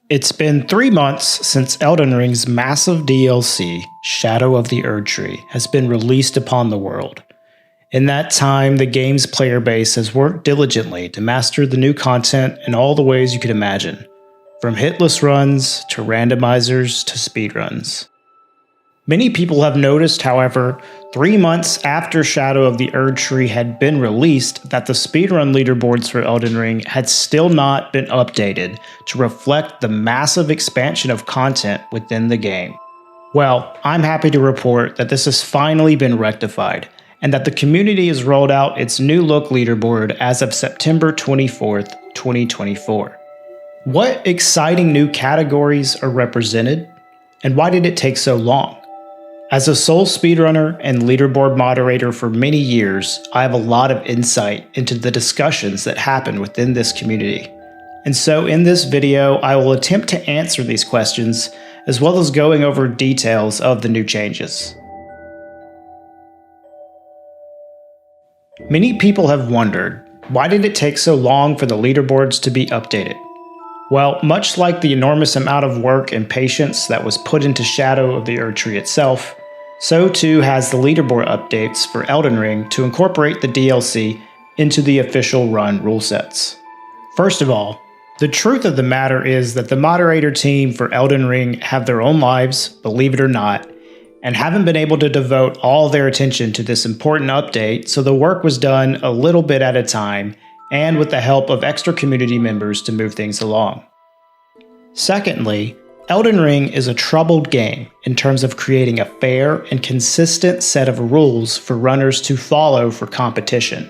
It's been 3 months since Elden Ring's massive DLC, Shadow of the Erdtree, has been released upon the world. In that time, the game's player base has worked diligently to master the new content in all the ways you could imagine, from hitless runs to randomizers to speedruns. Many people have noticed, however, 3 months after Shadow of the Erdtree had been released, that the Speedrun Leaderboards for Elden Ring had still not been updated to reflect the massive expansion of content within the game. Well, I'm happy to report that this has finally been rectified, and that the community has rolled out its new look leaderboard as of September 24th, 2024. What exciting new categories are represented, and why did it take so long? As a sole speedrunner and leaderboard moderator for many years, I have a lot of insight into the discussions that happen within this community. And so in this video, I will attempt to answer these questions, as well as going over details of the new changes. Many people have wondered, why did it take so long for the leaderboards to be updated? Well, much like the enormous amount of work and patience that was put into Shadow of the Erdtree itself, so too has the leaderboard updates for Elden Ring to incorporate the DLC into the official run rule sets. First of all, the truth of the matter is that the moderator team for Elden Ring have their own lives, believe it or not, and haven't been able to devote all their attention to this important update, so the work was done a little bit at a time and with the help of extra community members to move things along. Secondly, Elden Ring is a troubled game in terms of creating a fair and consistent set of rules for runners to follow for competition.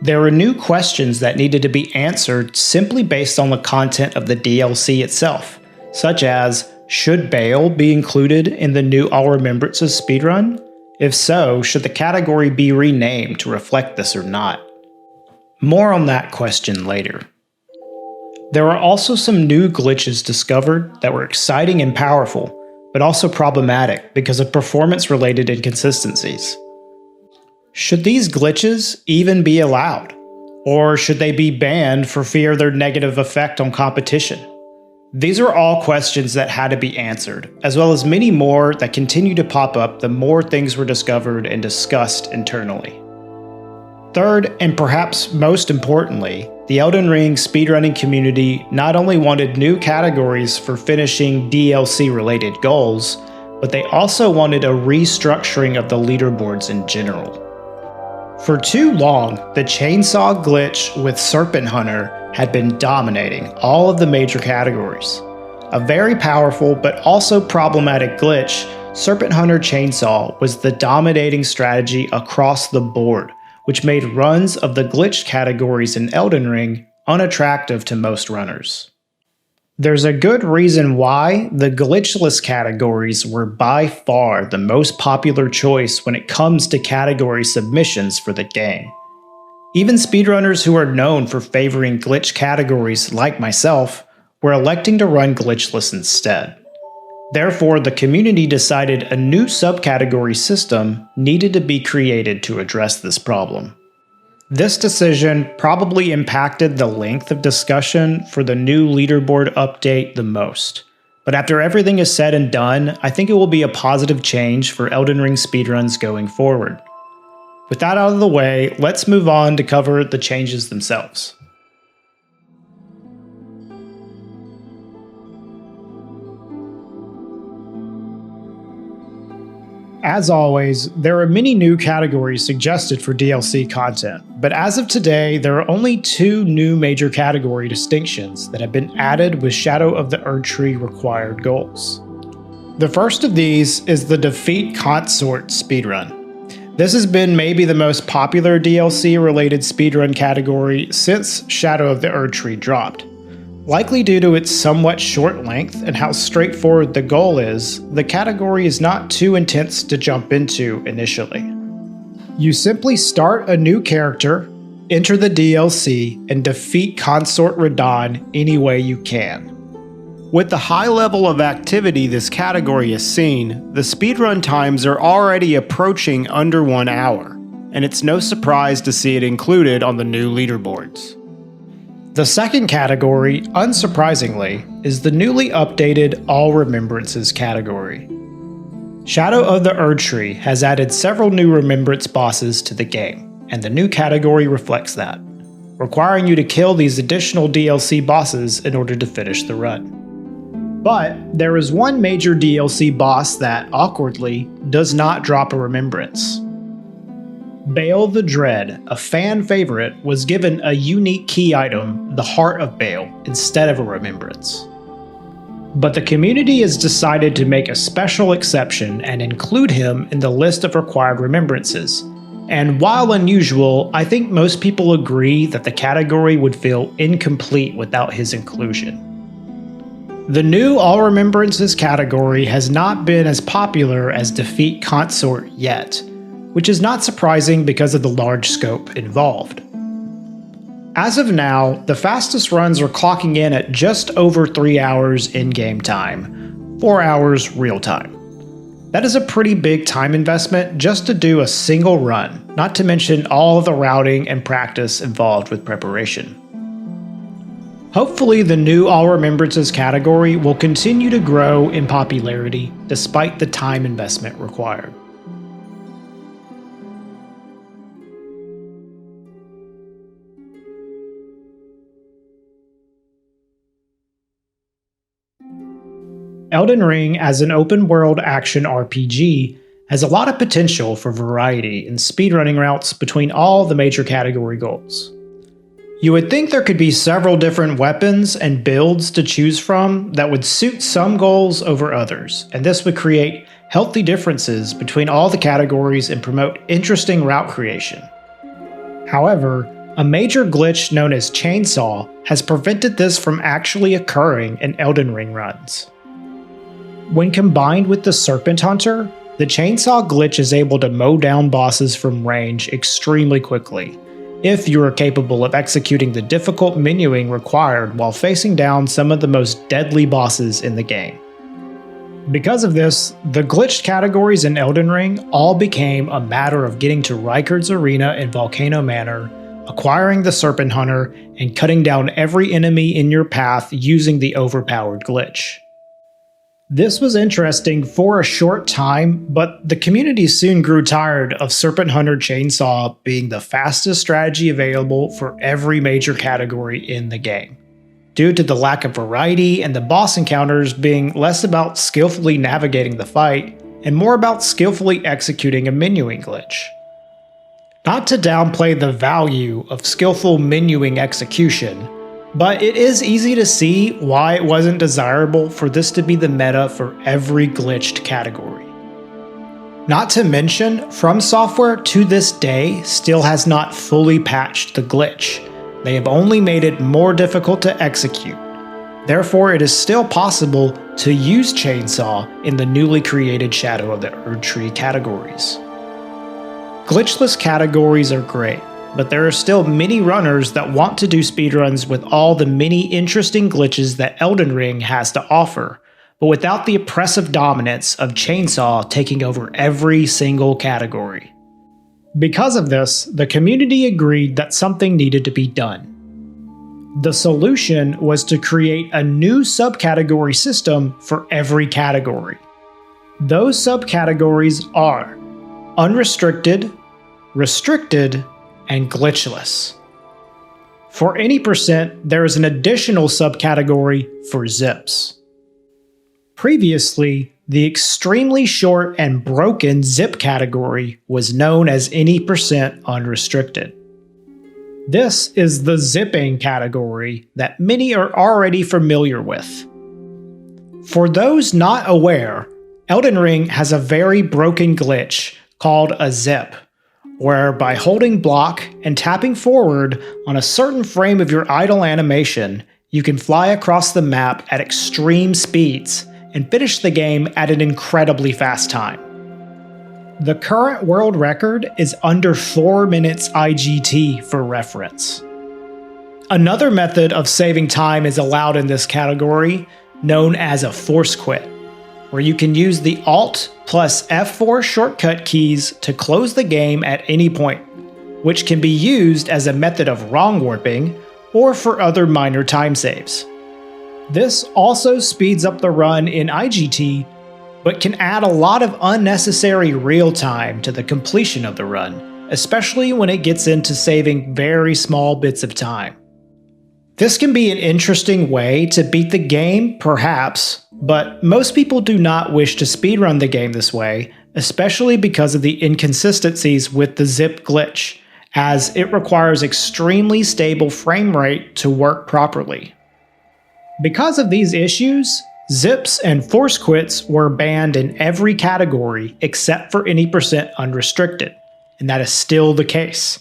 There were new questions that needed to be answered simply based on the content of the DLC itself, such as, should Bale be included in the new All Remembrances speedrun? If so, should the category be renamed to reflect this or not? More on that question later. There were also some new glitches discovered that were exciting and powerful, but also problematic because of performance-related inconsistencies. Should these glitches even be allowed? Or should they be banned for fear of their negative effect on competition? These are all questions that had to be answered, as well as many more that continue to pop up the more things were discovered and discussed internally. Third, and perhaps most importantly, the Elden Ring speedrunning community not only wanted new categories for finishing DLC-related goals, but they also wanted a restructuring of the leaderboards in general. For too long, the chainsaw glitch with Serpent Hunter had been dominating all of the major categories. A very powerful but also problematic glitch, Serpent Hunter Chainsaw was the dominating strategy across the board, which made runs of the glitch categories in Elden Ring unattractive to most runners. There's a good reason why the glitchless categories were by far the most popular choice when it comes to category submissions for the game. Even speedrunners who are known for favoring glitch categories like myself were electing to run glitchless instead. Therefore, the community decided a new subcategory system needed to be created to address this problem. This decision probably impacted the length of discussion for the new leaderboard update the most. But after everything is said and done, I think it will be a positive change for Elden Ring speedruns going forward. With that out of the way, let's move on to cover the changes themselves. As always, there are many new categories suggested for DLC content, but as of today, there are only 2 new major category distinctions that have been added with Shadow of the Erdtree required goals. The first of these is the Defeat Consort speedrun. This has been maybe the most popular DLC-related speedrun category since Shadow of the Erdtree dropped. Likely due to its somewhat short length and how straightforward the goal is, the category is not too intense to jump into initially. You simply start a new character, enter the DLC, and defeat Consort Radahn any way you can. With the high level of activity this category has seen, the speedrun times are already approaching under 1 hour, and it's no surprise to see it included on the new leaderboards. The second category, unsurprisingly, is the newly updated All Remembrances category. Shadow of the Erdtree has added several new remembrance bosses to the game, and the new category reflects that, requiring you to kill these additional DLC bosses in order to finish the run. But there is one major DLC boss that, awkwardly, does not drop a remembrance. Bale the Dread, a fan favorite, was given a unique key item, the Heart of Bale, instead of a remembrance. But the community has decided to make a special exception and include him in the list of required remembrances. And while unusual, I think most people agree that the category would feel incomplete without his inclusion. The new All Remembrances category has not been as popular as Defeat Consort yet, which is not surprising because of the large scope involved. As of now, the fastest runs are clocking in at just over 3 hours in-game time, 4 hours real-time. That is a pretty big time investment just to do a single run, not to mention all of the routing and practice involved with preparation. Hopefully the new All Remembrances category will continue to grow in popularity despite the time investment required. Elden Ring as an open-world action RPG has a lot of potential for variety in speedrunning routes between all the major category goals. You would think there could be several different weapons and builds to choose from that would suit some goals over others, and this would create healthy differences between all the categories and promote interesting route creation. However, a major glitch known as Chainsaw has prevented this from actually occurring in Elden Ring runs. When combined with the Serpent Hunter, the Chainsaw glitch is able to mow down bosses from range extremely quickly, if you are capable of executing the difficult menuing required while facing down some of the most deadly bosses in the game. Because of this, the glitched categories in Elden Ring all became a matter of getting to Rykard's Arena in Volcano Manor, acquiring the Serpent Hunter, and cutting down every enemy in your path using the overpowered glitch. This was interesting for a short time, but the community soon grew tired of Serpent Hunter Chainsaw being the fastest strategy available for every major category in the game, due to the lack of variety and the boss encounters being less about skillfully navigating the fight and more about skillfully executing a menuing glitch. Not to downplay the value of skillful menuing execution, but it is easy to see why it wasn't desirable for this to be the meta for every glitched category. Not to mention, From Software to this day still has not fully patched the glitch. They have only made it more difficult to execute. Therefore, it is still possible to use Chainsaw in the newly created Shadow of the Erdtree categories. Glitchless categories are great, but there are still many runners that want to do speedruns with all the many interesting glitches that Elden Ring has to offer, but without the oppressive dominance of Chainsaw taking over every single category. Because of this, the community agreed that something needed to be done. The solution was to create a new subcategory system for every category. Those subcategories are unrestricted, restricted, and glitchless. For any percent, there is an additional subcategory for zips. Previously, the extremely short and broken zip category was known as any percent unrestricted. This is the zipping category that many are already familiar with. For those not aware, Elden Ring has a very broken glitch called a zip, where by holding block and tapping forward on a certain frame of your idle animation, you can fly across the map at extreme speeds and finish the game at an incredibly fast time. The current world record is under 4 minutes IGT for reference. Another method of saving time is allowed in this category, known as a force quit, where you can use the Alt plus F4 shortcut keys to close the game at any point, which can be used as a method of wrong warping or for other minor time saves. This also speeds up the run in IGT, but can add a lot of unnecessary real time to the completion of the run, especially when it gets into saving very small bits of time. This can be an interesting way to beat the game, perhaps, but most people do not wish to speedrun the game this way, especially because of the inconsistencies with the zip glitch, as it requires extremely stable frame rate to work properly. Because of these issues, zips and force quits were banned in every category except for any % unrestricted, and that is still the case.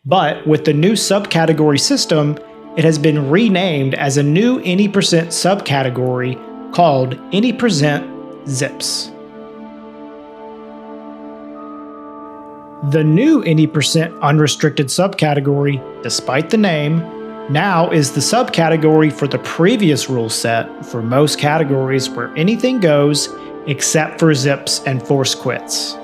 But with the new subcategory system, it has been renamed as a new any % subcategory called any % zips. The new any % unrestricted subcategory, despite the name, now is the subcategory for the previous rule set for most categories where anything goes except for zips and force quits.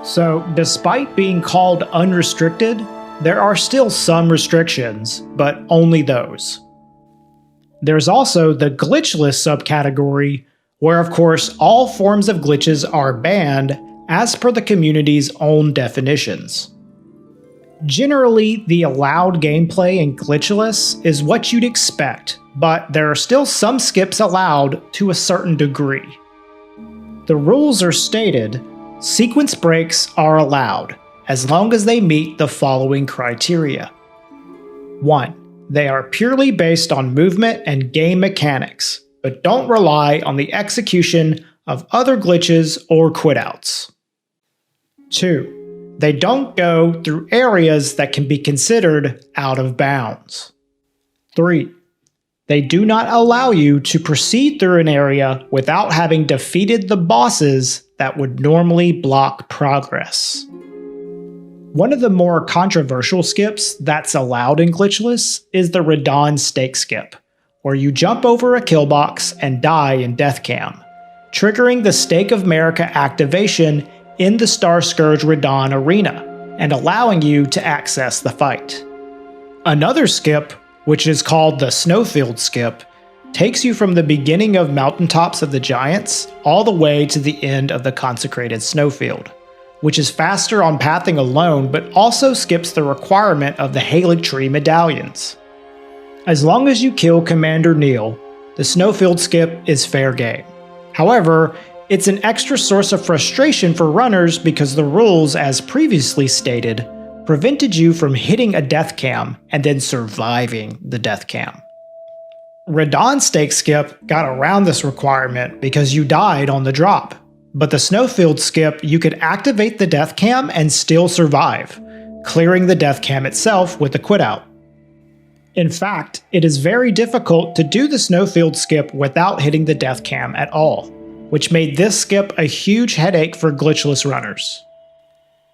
So, despite being called unrestricted, there are still some restrictions, but only those. There's also the glitchless subcategory, where of course all forms of glitches are banned as per the community's own definitions. Generally, the allowed gameplay in glitchless is what you'd expect, but there are still some skips allowed to a certain degree. The rules are stated: sequence breaks are allowed, as long as they meet the following criteria. 1. They are purely based on movement and game mechanics, but don't rely on the execution of other glitches or quitouts. 2. They don't go through areas that can be considered out of bounds. 3. They do not allow you to proceed through an area without having defeated the bosses that would normally block progress. One of the more controversial skips that's allowed in glitchless is the Radon stake skip, where you jump over a kill box and die in death cam, triggering the Stake of America activation in the Star Scourge Radon arena, and allowing you to access the fight. Another skip, which is called the Snowfield skip, takes you from the beginning of Mountaintops of the Giants all the way to the end of the Consecrated Snowfield, which is faster on pathing alone but also skips the requirement of the Erdtree medallions. As long as you kill Commander Neil, the Snowfield skip is fair game. However, it's an extra source of frustration for runners because the rules, as previously stated, prevented you from hitting a death cam and then surviving the death cam. Radon stake skip got around this requirement because you died on the drop, but the Snowfield skip you could activate the death cam and still survive, clearing the death cam itself with a quitout. In fact, it is very difficult to do the Snowfield skip without hitting the death cam at all, which made this skip a huge headache for glitchless runners.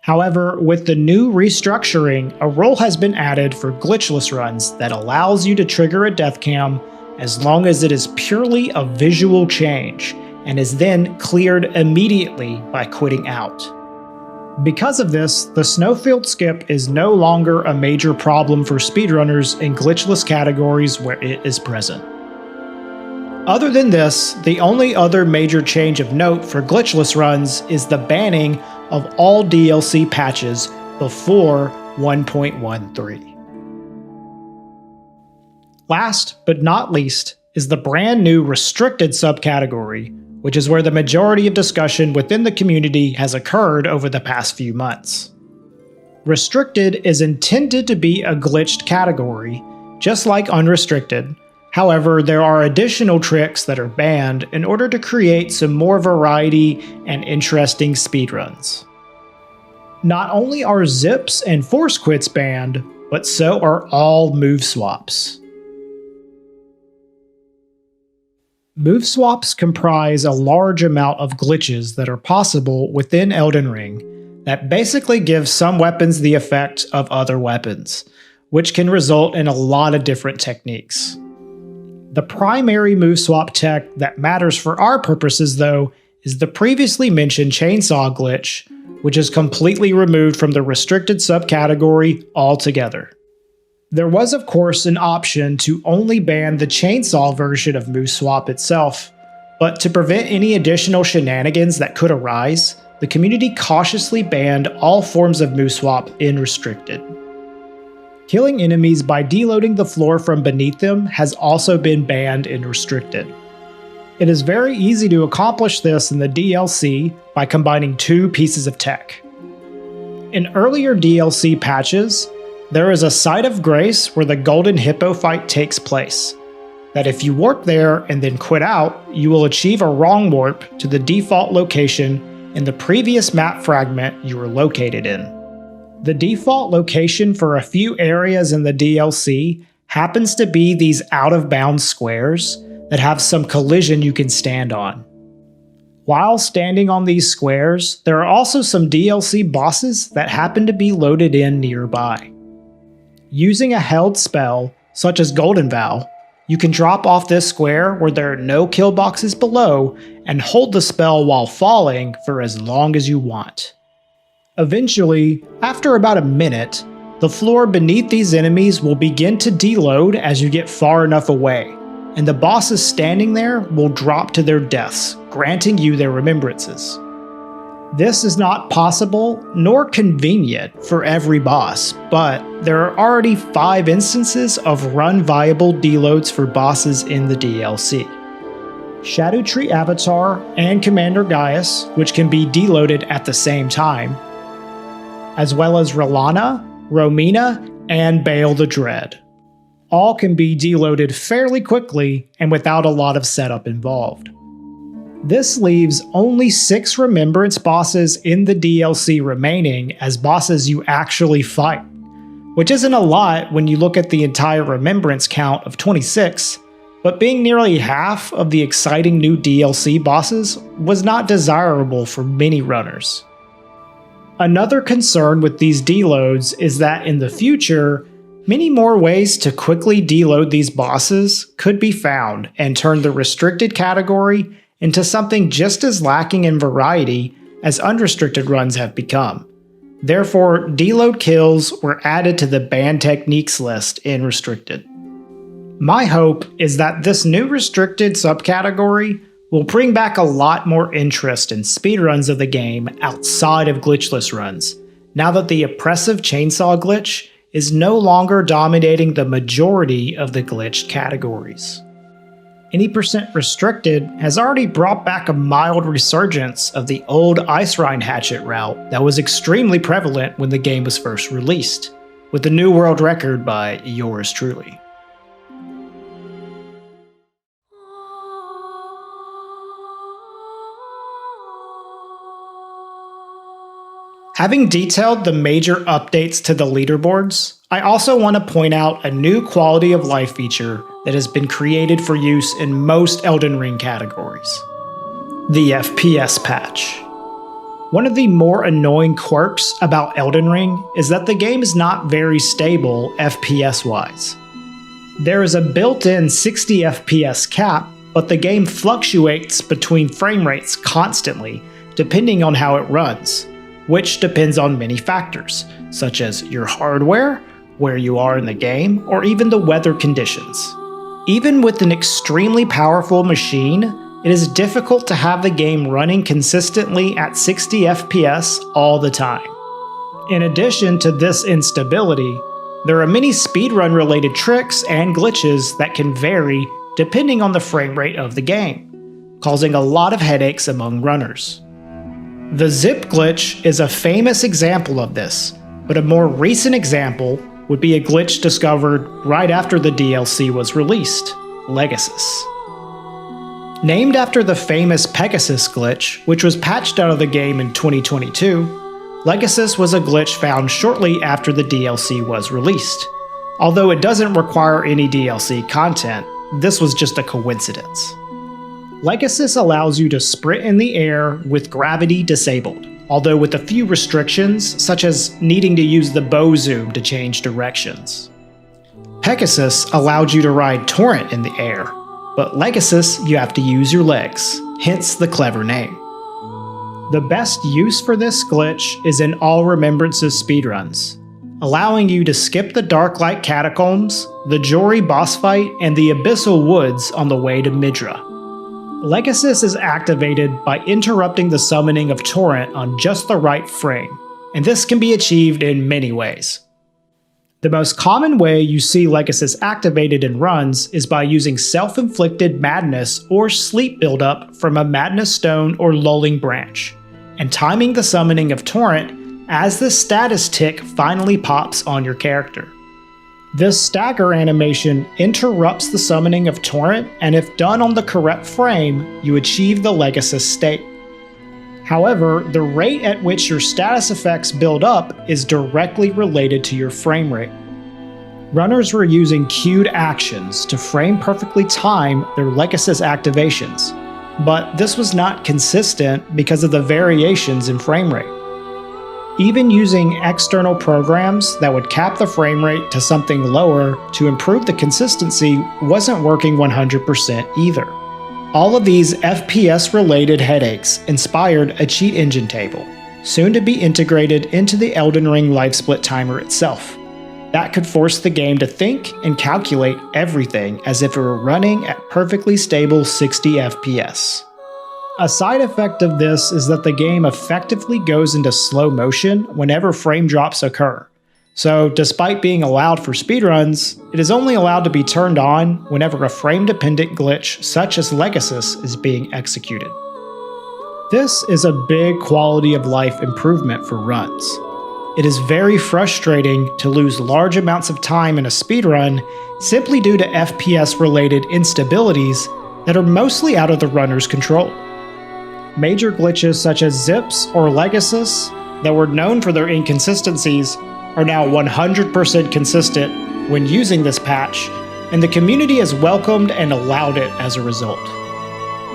However, with the new restructuring, a rule has been added for glitchless runs that allows you to trigger a death cam as long as it is purely a visual change, and is then cleared immediately by quitting out. Because of this, the Snowfield skip is no longer a major problem for speedrunners in glitchless categories where it is present. Other than this, the only other major change of note for glitchless runs is the banning of all DLC patches before 1.13. Last but not least is the brand new restricted subcategory, which is where the majority of discussion within the community has occurred over the past few months. Restricted is intended to be a glitched category, just like unrestricted. However, there are additional tricks that are banned in order to create some more variety and interesting speedruns. Not only are zips and force quits banned, but so are all move swaps. Move swaps comprise a large amount of glitches that are possible within Elden Ring that basically give some weapons the effect of other weapons, which can result in a lot of different techniques. The primary move swap tech that matters for our purposes, though, is the previously mentioned chainsaw glitch, which is completely removed from the restricted subcategory altogether. There was of course an option to only ban the chainsaw version of Moose Swap itself, but to prevent any additional shenanigans that could arise, the community cautiously banned all forms of Moose Swap in Restricted. Killing enemies by deloading the floor from beneath them has also been banned in Restricted. It is very easy to accomplish this in the DLC by combining two pieces of tech. In earlier DLC patches, there is a site of grace where the Golden Hippo fight takes place, that if you warp there and then quit out, you will achieve a wrong warp to the default location in the previous map fragment you were located in. The default location for a few areas in the DLC happens to be these out-of-bounds squares that have some collision you can stand on. While standing on these squares, there are also some DLC bosses that happen to be loaded in nearby. Using a held spell, such as Golden Vow, you can drop off this square where there are no kill boxes below and hold the spell while falling for as long as you want. Eventually, after about a minute, the floor beneath these enemies will begin to deload as you get far enough away, and the bosses standing there will drop to their deaths, granting you their remembrances. This is not possible nor convenient for every boss, but there are already 5 instances of run-viable deloads for bosses in the DLC. Shadowtree Avatar and Commander Gaius, which can be deloaded at the same time, as well as R'Lana, Romina, and Bale the Dread. All can be deloaded fairly quickly and without a lot of setup involved. This leaves only 6 Remembrance bosses in the DLC remaining as bosses you actually fight, which isn't a lot when you look at the entire Remembrance count of 26, but being nearly half of the exciting new DLC bosses was not desirable for many runners. Another concern with these deloads is that in the future, many more ways to quickly deload these bosses could be found and turn the restricted category into something just as lacking in variety as unrestricted runs have become. Therefore, deload kills were added to the banned techniques list in Restricted. My hope is that this new restricted subcategory will bring back a lot more interest in speedruns of the game outside of glitchless runs, now that the oppressive chainsaw glitch is no longer dominating the majority of the glitched categories. Any percent restricted has already brought back a mild resurgence of the old Ice Rind Hatchet route that was extremely prevalent when the game was first released, with the new world record by yours truly. Having detailed the major updates to the leaderboards, I also want to point out a new quality of life feature that has been created for use in most Elden Ring categories: the FPS Patch. One of the more annoying quirks about Elden Ring is that the game is not very stable FPS-wise. There is a built-in 60 FPS cap, but the game fluctuates between frame rates constantly depending on how it runs, which depends on many factors, such as your hardware, where you are in the game, or even the weather conditions. Even with an extremely powerful machine, it is difficult to have the game running consistently at 60 FPS all the time. In addition to this instability, there are many speedrun related tricks and glitches that can vary depending on the frame rate of the game, causing a lot of headaches among runners. The zip glitch is a famous example of this, but a more recent example would be a glitch discovered right after the DLC was released, Legasus. Named after the famous Pegasus glitch, which was patched out of the game in 2022, Legasus was a glitch found shortly after the DLC was released. Although it doesn't require any DLC content, this was just a coincidence. Legasus allows you to sprint in the air with gravity disabled, although with a few restrictions, such as needing to use the bow zoom to change directions. Pegasus allowed you to ride Torrent in the air, but Legasus you have to use your legs, hence the clever name. The best use for this glitch is in all Remembrances speedruns. allowing you to skip the Darklight Catacombs, the Jori boss fight, and the Abyssal Woods on the way to Midra. Legacy is activated by interrupting the summoning of Torrent on just the right frame, and this can be achieved in many ways. The most common way you see Legacy activated in runs is by using self-inflicted madness or sleep buildup from a Madness Stone or Lulling Branch, and timing the summoning of Torrent as the status tick finally pops on your character. This stagger animation interrupts the summoning of Torrent, and if done on the correct frame, you achieve the Legacy state. However, the rate at which your status effects build up is directly related to your frame rate. Runners were using queued actions to frame perfectly time their Legacy activations, but this was not consistent because of the variations in frame rate. Even using external programs that would cap the frame rate to something lower to improve the consistency wasn't working 100% either. All of these FPS-related headaches inspired a cheat engine table, soon to be integrated into the Elden Ring life split timer itself. That could force the game to think and calculate everything as if it were running at perfectly stable 60 FPS. A side effect of this is that the game effectively goes into slow motion whenever frame drops occur. So, despite being allowed for speedruns, it is only allowed to be turned on whenever a frame-dependent glitch such as Legacy is being executed. This is a big quality of life improvement for runs. It is very frustrating to lose large amounts of time in a speedrun simply due to FPS-related instabilities that are mostly out of the runner's control. Major glitches such as zips or Legacy that were known for their inconsistencies are now 100% consistent when using this patch, and the community has welcomed and allowed it as a result.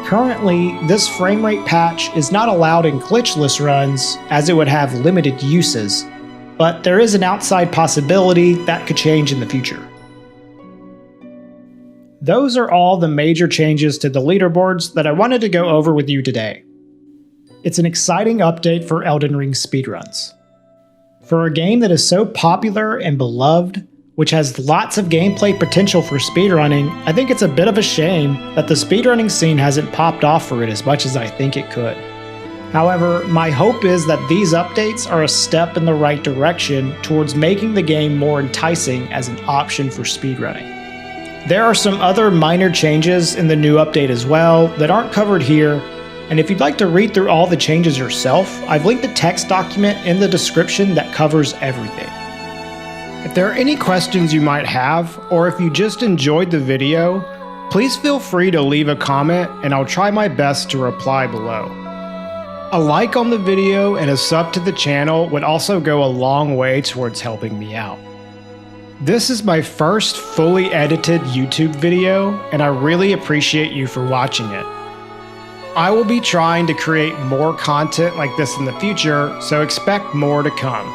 Currently, this frame rate patch is not allowed in glitchless runs as it would have limited uses, but there is an outside possibility that could change in the future. Those are all the major changes to the leaderboards that I wanted to go over with you today. It's an exciting update for Elden Ring speedruns. For a game that is so popular and beloved, which has lots of gameplay potential for speedrunning, I think it's a bit of a shame that the speedrunning scene hasn't popped off for it as much as I think it could. However, my hope is that these updates are a step in the right direction towards making the game more enticing as an option for speedrunning. There are some other minor changes in the new update as well that aren't covered here, and if you'd like to read through all the changes yourself, I've linked a text document in the description that covers everything. If there are any questions you might have, or if you just enjoyed the video, please feel free to leave a comment and I'll try my best to reply below. A like on the video and a sub to the channel would also go a long way towards helping me out. This is my first fully edited YouTube video, and I really appreciate you for watching it. I will be trying to create more content like this in the future, so expect more to come.